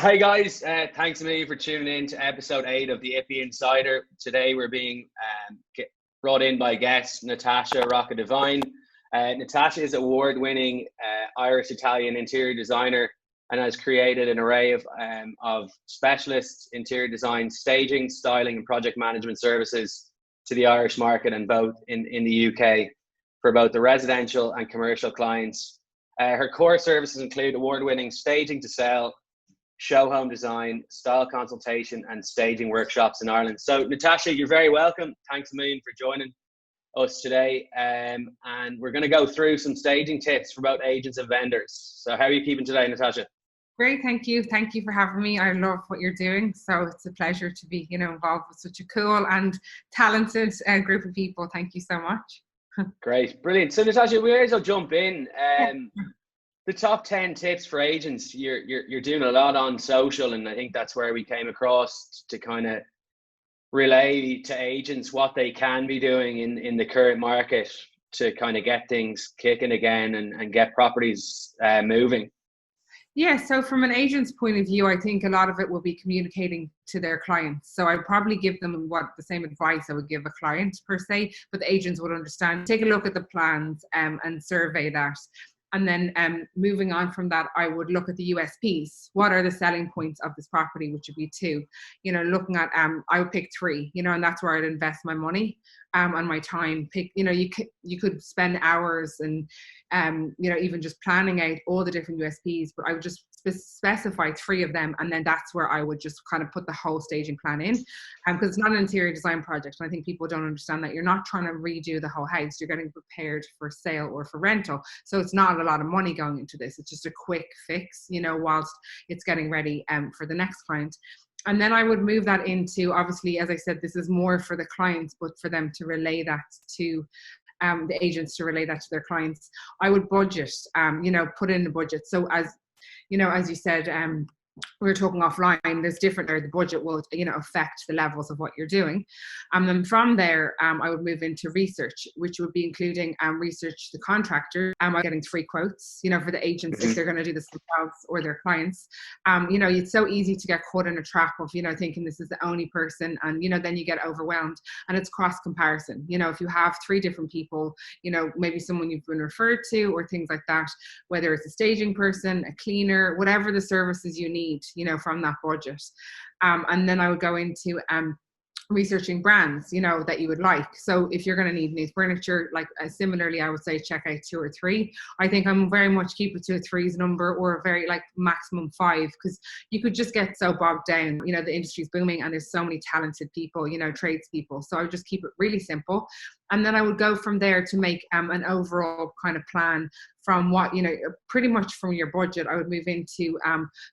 Hi guys, thanks a million for tuning in to episode 8 of the iPPi Insider. Today we're being brought in by guest Natasha Rocca Devine. Natasha is award-winning Irish-Italian interior designer and has created an array of specialist interior design, staging, styling and project management services to the Irish market and both in the UK for both the residential and commercial clients. Her core services include award-winning staging to sell, show home design, style consultation and staging workshops in Ireland. So Natasha, you're very welcome. Thanks a million for joining us today. And we're going to go through some staging tips for both agents and vendors. So how are you keeping today, Natasha? Great, thank you. Thank you for having me. I love what you're doing. So it's a pleasure to be, involved with such a cool and talented group of people. Thank you so much. Great, brilliant. So Natasha, we may as well jump in. The top 10 tips for agents. You're doing a lot on social, and I think that's where we came across to kind of relay to agents what they can be doing in the current market to kind of get things kicking again and get properties moving. Yeah, so from an agent's point of view, I think a lot of it will be communicating to their clients. So I'd probably give them the same advice I would give a client per se, but the agents would understand. Take a look at the plans and survey that. And then moving on from that, I would look at the USPs. What are the selling points of this property, which would be 2. Looking at, I would pick 3, and that's where I'd invest my money and my time. Pick, you could spend hours and, even just planning out all the different USPs, but I would just specify 3 of them. And then that's where I would just kind of put the whole staging plan in. Because it's not an interior design project. And I think people don't understand that. You're not trying to redo the whole house. You're getting prepared for sale or for rental. So it's not a lot of money going into this. It's just a quick fix, whilst it's getting ready for the next client. And then I would move that into, obviously, as I said, this is more for the clients, but for them to relay that to the agents, to relay that to their clients. I would budget, put in the budget. So as you said, we were talking offline, there's different, or the budget will, affect the levels of what you're doing. And then from there, I would move into research, which would be including research the contractor. I'm getting 3 quotes, for the agents if they're going to do this themselves or their clients. It's so easy to get caught in a trap of, thinking this is the only person, and, then you get overwhelmed, and it's cross comparison. If you have 3 different people, maybe someone you've been referred to or things like that, whether it's a staging person, a cleaner, whatever the services you need, from that budget. And then I would go into researching brands, that you would like. So if you're going to need new furniture, like similarly, I would say check out 2 or 3. I think I'm very much keep it to a 3's number, or a very maximum 5, because you could just get so bogged down. The industry's booming and there's so many talented people, tradespeople. So I would just keep it really simple. And then I would go from there to make an overall kind of plan from what, pretty much from your budget. I would move into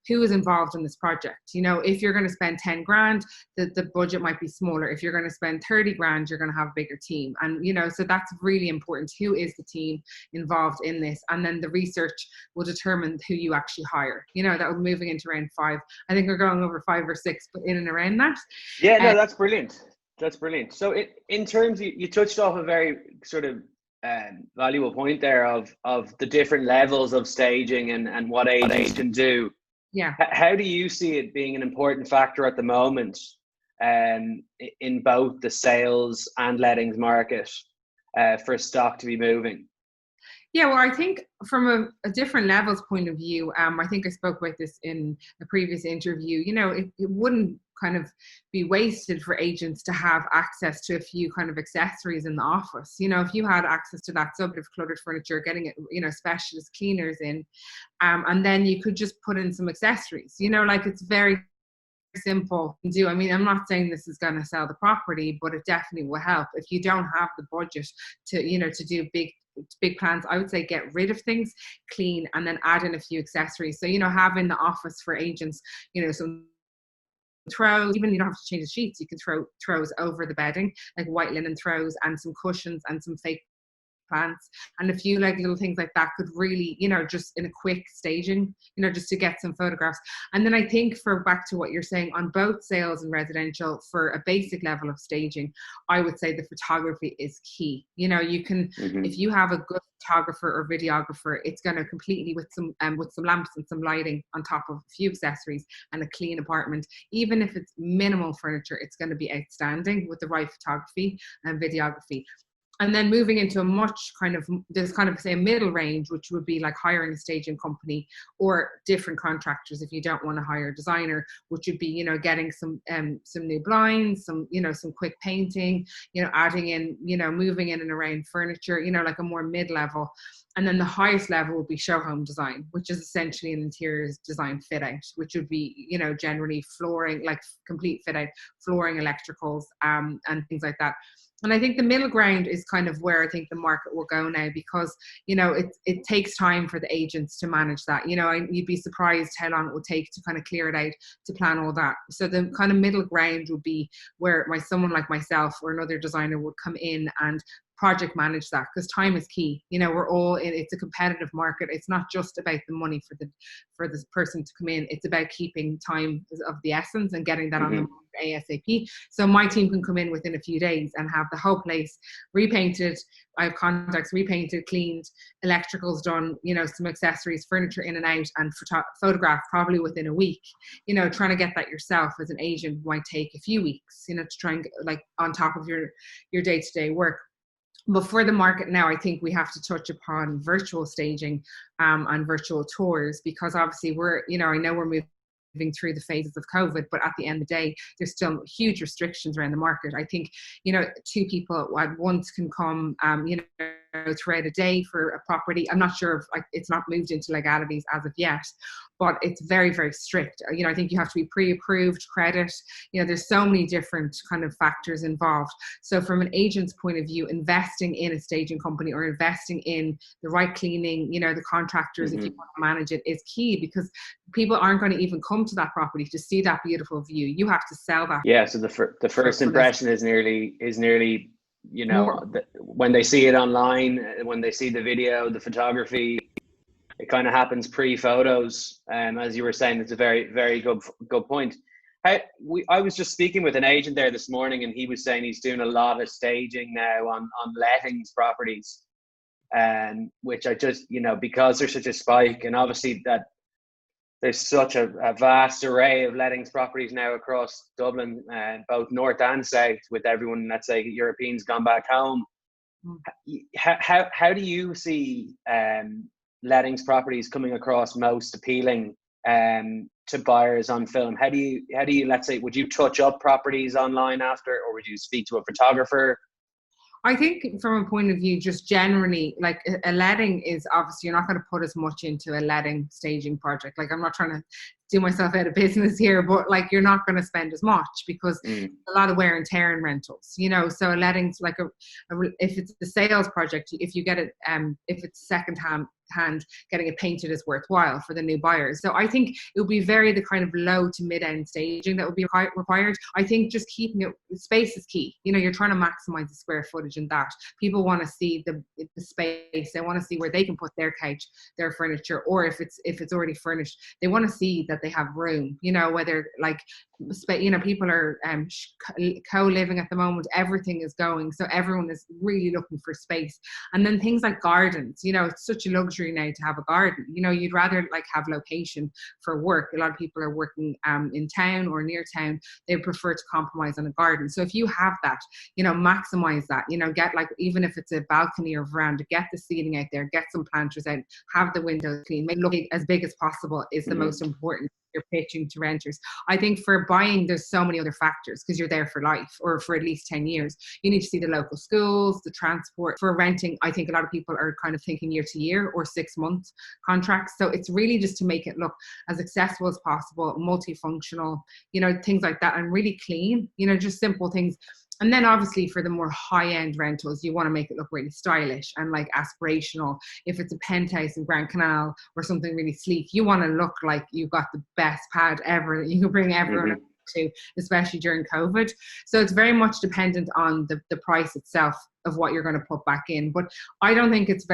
who is involved in this project. If you're going to spend 10 grand, the budget might be smaller. If you're going to spend 30 grand, you're going to have a bigger team. And, so that's really important. Who is the team involved in this? And then the research will determine who you actually hire. That will be moving into around 5. I think we're going over 5 or 6, but in and around that. Yeah, no, that's brilliant. That's brilliant. So in terms, you touched off a very sort of valuable point there of the different levels of staging and what agents can do. Yeah. How do you see it being an important factor at the moment in both the sales and lettings market for stock to be moving? Yeah, well, I think from a different levels point of view, I think I spoke about this in a previous interview, it wouldn't kind of be wasted for agents to have access to a few kind of accessories in the office. If you had access to that sub of cluttered furniture, getting it, specialist cleaners in, and then you could just put in some accessories, it's very simple to do. I mean, I'm not saying this is going to sell the property, but it definitely will help. If you don't have the budget to, to do big plans, I would say get rid of things, clean, and then add in a few accessories. So, have in the office for agents, some throws. Even you don't have to change the sheets, you can throw throws over the bedding, like white linen throws, and some cushions and some fake plants, and a few like little things like that could really, just in a quick staging, just to get some photographs. And then I think, for back to what you're saying, on both sales and residential, for a basic level of staging, I would say the photography is key. You can, if you have a good photographer or videographer, it's going to completely, with some lamps and some lighting on top of a few accessories and a clean apartment, even if it's minimal furniture, it's going to be outstanding with the right photography and videography. And then moving into there's say a middle range, which would be like hiring a staging company or different contractors if you don't want to hire a designer, which would be, getting some new blinds, some quick painting, adding in, moving in and around furniture, like a more mid-level. And then the highest level would be show home design, which is essentially an interiors design fit out, which would be, generally flooring, like complete fit out, flooring, electricals, and things like that. And I think the middle ground is kind of where I think the market will go now, because, it takes time for the agents to manage that. You'd be surprised how long it will take to kind of clear it out, to plan all that. So the kind of middle ground would be where someone like myself or another designer would come in and project manage that, because time is key. We're all in, it's a competitive market. It's not just about the money for this person to come in. It's about keeping time of the essence and getting that on the market ASAP. So my team can come in within a few days and have the whole place repainted. I have contacts repainted, cleaned, electricals done, some accessories, furniture in and out, and photographed probably within a week. Trying to get that yourself as an agent might take a few weeks, to try and like on top of your day-to-day work. But for the market now, I think we have to touch upon virtual staging and virtual tours, because obviously I know we're moving through the phases of COVID, but at the end of the day, there's still huge restrictions around the market. I think, two people at once can come, throughout a day for a property. I'm not sure if it's not moved into legalities as of yet, but it's very, very strict. I think you have to be pre-approved, credit, there's so many different kind of factors involved. So from an agent's point of view, investing in a staging company or investing in the right cleaning, the contractors, if you want to manage it, is key, because people aren't going to even come to that property to see that beautiful view. You have to sell that. Yeah. So the first impression is nearly, when they see it online, when they see the video, the photography, it kind of happens pre-photos. As you were saying, it's a very, very good point. I was just speaking with an agent there this morning, and he was saying he's doing a lot of staging now on lettings properties, which I just, because there's such a spike, and obviously that there's such a vast array of lettings properties now across Dublin, both north and south, with everyone, let's say, Europeans gone back home. How do you see lettings properties coming across most appealing to buyers on film? How do you, let's say, would you touch up properties online after, or would you speak to a photographer? I think from a point of view, just generally, like a letting is obviously, you're not going to put as much into a letting staging project. Like, I'm not trying to do myself out of business here, but like, you're not going to spend as much, because a lot of wear and tear in rentals, so a letting's like if it's the sales project, if you get it, if it's second hand, getting it painted is worthwhile for the new buyers. So I think it would be the kind of low to mid-end staging that would be required. I think just keeping it, space is key. You're trying to maximize the square footage in that. People want to see the space. They want to see where they can put their couch, their furniture, or if it's already furnished, they want to see that they have room, whether like, people are co-living at the moment, everything is going, so everyone is really looking for space. And then things like gardens, it's such a luxury now to have a garden. You'd rather like have location for work. A lot of people are working in town or near town. They prefer to compromise on a garden. So if you have that, maximize that, get, like, even if it's a balcony or veranda, get the seating out there, get some planters out, have the windows clean, make it look as big as possible is the most important. You're pitching to renters. I think for buying, there's so many other factors, because you're there for life or for at least 10 years. You need to see the local schools, the transport. For renting, I think a lot of people are kind of thinking year to year or 6 month contracts. So it's really just to make it look as accessible as possible, multifunctional, things like that, and really clean, just simple things. And then obviously for the more high-end rentals, you want to make it look really stylish and like aspirational. If it's a penthouse in Grand Canal or something really sleek, you want to look like you've got the best pad ever. You can bring everyone to, especially during COVID. So it's very much dependent on the price itself of what you're going to put back in. But I don't think it's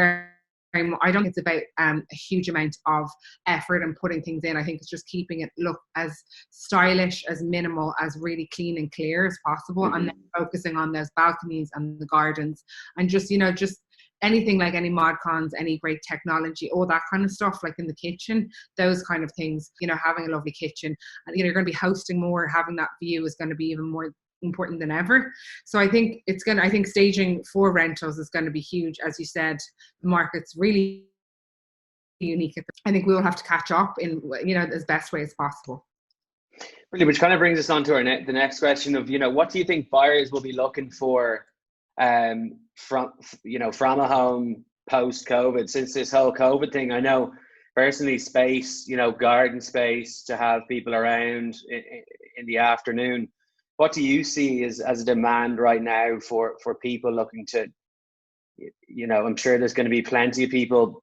I don't think it's about a huge amount of effort and putting things in. I think it's just keeping it look as stylish, as minimal, as really clean and clear as possible, and then focusing on those balconies and the gardens, and just, you know, just anything like any mod cons, any great technology, all that kind of stuff, like in the kitchen, those kind of things, you know, having a lovely kitchen, and, you know, you're going to be hosting more, having that view is going to be even more important than ever. So I think I think staging for rentals is going to be huge. As you said, the market's really unique. I think we will have to catch up in, you know, as best way as possible. Really, which kind of brings us on to the next question of, you know, what do you think buyers will be looking for from a home post-COVID, since this whole COVID thing? I know personally, space, you know, garden space to have people around in the afternoon. What do you see as a demand right now for people looking to, you know, I'm sure there's going to be plenty of people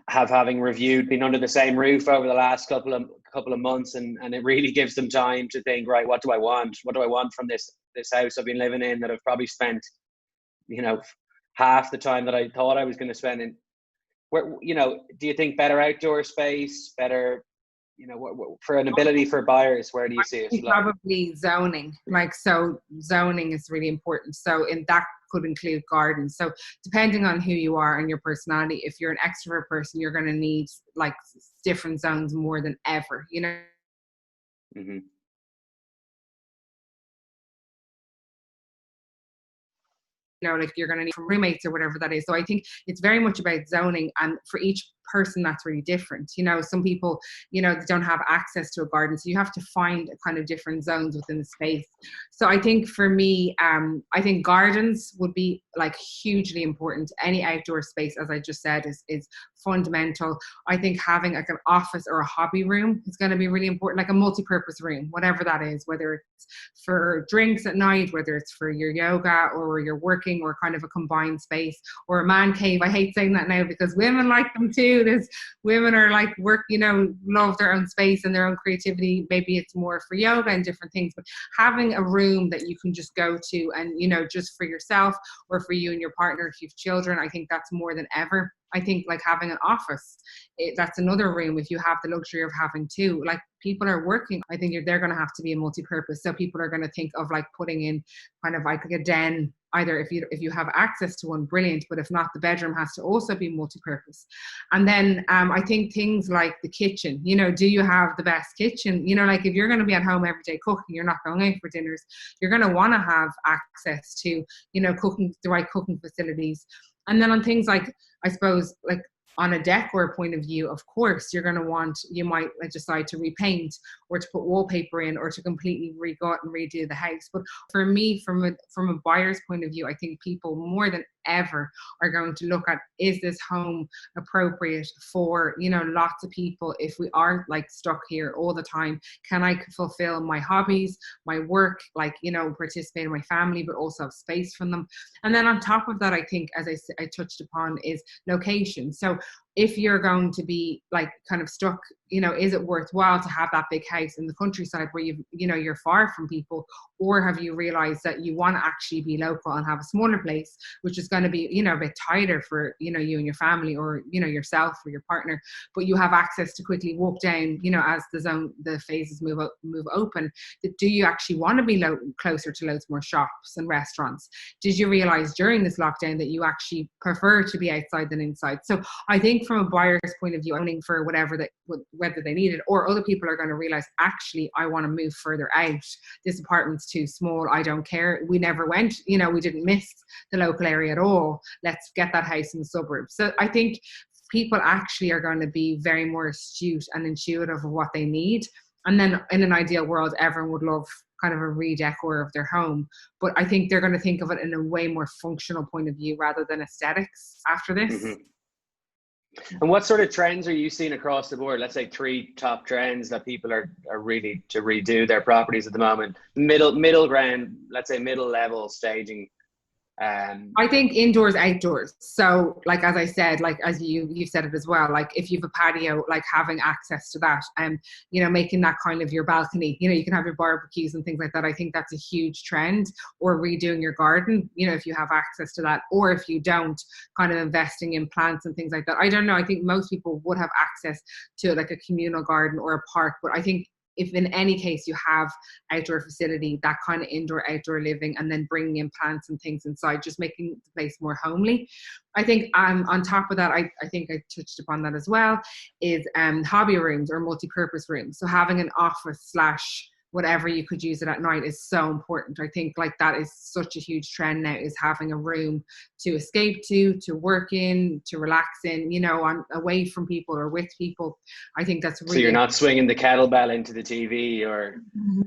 having reviewed, been under the same roof over the last couple of months, and it really gives them time to think, right, what do I want? What do I want from this house I've been living in that I've probably spent, you know, half the time that I thought I was going to spend in? Where, you know, do you think better outdoor space, better, you know, for an ability for buyers, where do you see it? Probably zoning. Like, so zoning is really important. So in that could include gardens. So depending on who you are and your personality, if you're an extrovert person, you're going to need like different zones more than ever, you know. Mm-hmm. You know, like you're going to need from roommates or whatever that is. So I think it's very much about zoning, and for each person that's really different. You know, some people, you know, don't have access to a garden, so you have to find a kind of different zones within the space. So I think for me, I think gardens would be like hugely important. Any outdoor space, as I just said, is fundamental. I think having like an office or a hobby room is going to be really important, like a multi-purpose room, whatever that is, whether it's for drinks at night, whether it's for your yoga or you're working, or kind of a combined space, or a man cave. I hate saying that now because women like them too. There's women are like work, you know, love their own space and their own creativity. Maybe it's more for yoga and different things, but having a room that you can just go to and, you know, just for yourself or for you and your partner if you've children, I think that's more than ever. I think like having an office, that's another room if you have the luxury of having two. Like people are working, I think they're going to have to be a multi-purpose. So people are going to think of like putting in kind of like a den, either if you have access to one, brilliant, but if not, the bedroom has to also be multi-purpose. And then I think things like the kitchen, you know, do you have the best kitchen? You know, like if you're going to be at home every day cooking, you're not going out for dinners, you're going to want to have access to, you know, cooking, the right cooking facilities. And then on things like, I suppose, like on a decor point of view, of course, you're going to want, you might decide to repaint or to put wallpaper in or to completely re-gut and redo the house. But for me, from a buyer's point of view, I think people more than ever are going to look at, is this home appropriate for, you know, lots of people? If we are like stuck here all the time, can I fulfill my hobbies, my work, like, you know, participate in my family, but also have space from them? And then on top of that, I think, as I touched upon, is location. So if you're going to be like kind of stuck, you know, is it worthwhile to have that big house in the countryside where you're far from people? Or have you realized that you want to actually be local and have a smaller place, which is going to be, you know, a bit tighter for, you know, you and your family, or, you know, yourself or your partner, but you have access to quickly walk down, you know, as the phases move open? Do you actually want to be closer to loads more shops and restaurants? Did you realize during this lockdown that you actually prefer to be outside than inside? So I think from a buyer's point of view, owning for whether they need it, or other people are going to realize, actually, I want to move further out. This apartment's too small. I don't care. We never went, you know, we didn't miss the local area at all. Let's get that house in the suburbs. So I think people actually are going to be very more astute and intuitive of what they need. And then in an ideal world, everyone would love kind of a redecor of their home. But I think they're going to think of it in a way more functional point of view rather than aesthetics after this. Mm-hmm. And what sort of trends are you seeing across the board? Let's say 3 top trends that people are really to redo their properties at the moment. Middle ground, let's say middle level staging I think indoors, outdoors. So like, as I said, like as you said it as well, like if you have a patio, like having access to that, you know, making that kind of your balcony, you know, you can have your barbecues and things like that. I think that's a huge trend. Or redoing your garden, you know, if you have access to that, or if you don't, kind of investing in plants and things like that. I don't know. I think most people would have access to like a communal garden or a park, but I think if in any case you have outdoor facility, that kind of indoor outdoor living, and then bringing in plants and things inside, just making the place more homely. I think on top of that, I think I touched upon that as well, is hobby rooms or multi-purpose rooms. So having an office slash whatever you could use it at night is so important. I think like that is such a huge trend now, is having a room to escape to work in, to relax in, you know, on away from people or with people. I think that's really. So you're not swinging the kettlebell into the TV or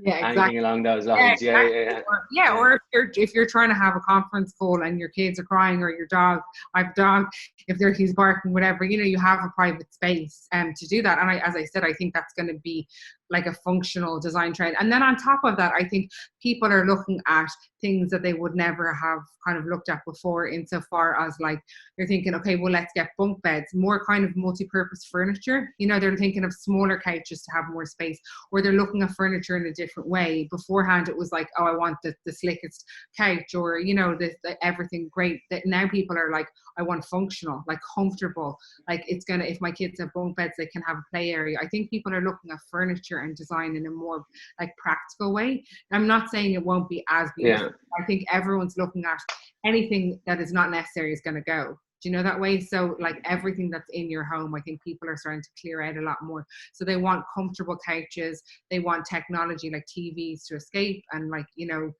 anything along those lines. Or if you're trying to have a conference call and your kids are crying, or your dog, I have a dog, if he's barking, whatever, you know, you have a private space to do that. And as I said, I think that's going to be like a functional design trend. And then on top of that, I think people are looking at things that they would never have kind of looked at before, insofar as like they're thinking, okay, well, let's get bunk beds, more kind of multi-purpose furniture. You know, they're thinking of smaller couches to have more space, or they're looking at furniture in a different way. Beforehand, it was like, oh, I want the slickest couch, or, you know, the everything great. That now people are like, I want functional, like comfortable, like it's gonna, if my kids have bunk beds, they can have a play area. I think people are looking at furniture and design in a more like practical way. I'm not saying it won't be as beautiful. I think everyone's looking at anything that is not necessary is going to go. Do you know that way? So like everything that's in your home, I think people are starting to clear out a lot more. So they want comfortable couches, they want technology like TVs to escape, and like, you know,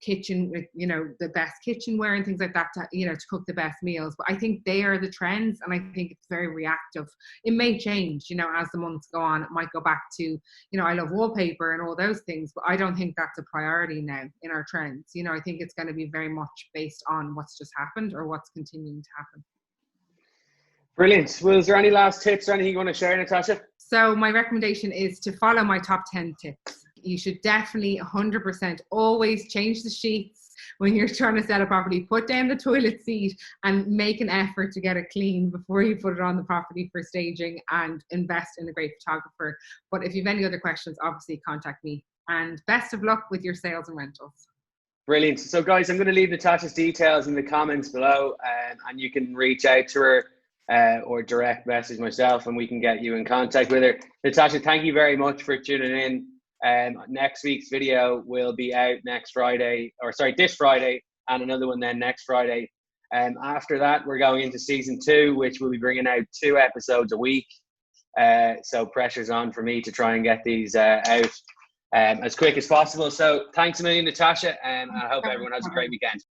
kitchen, you know, the best kitchenware and things like that to, you know, to cook the best meals. But I think they are the trends, and I think it's very reactive. It may change, you know, as the months go on. It might go back to, you know, I love wallpaper and all those things, but I don't think that's a priority now in our trends. You know, I think it's going to be very much based on what's just happened or what's continuing to happen. Brilliant. Well, is there any last tips or anything you want to share, Natasha? So my recommendation is to follow my top 10 tips. You should definitely 100% always change the sheets when you're trying to sell a property. Put down the toilet seat and make an effort to get it clean before you put it on the property for staging, and invest in a great photographer. But if you have any other questions, obviously contact me, and best of luck with your sales and rentals. Brilliant. So guys, I'm going to leave Natasha's details in the comments below, and you can reach out to her or direct message myself, and we can get you in contact with her. Natasha, thank you very much for tuning in. Next week's video will be out this Friday, and another one then next Friday. After that, we're going into season 2, which we'll be bringing out 2 episodes a week. So pressure's on for me to try and get these out as quick as possible. So thanks a million, Natasha, and I hope everyone has a great weekend.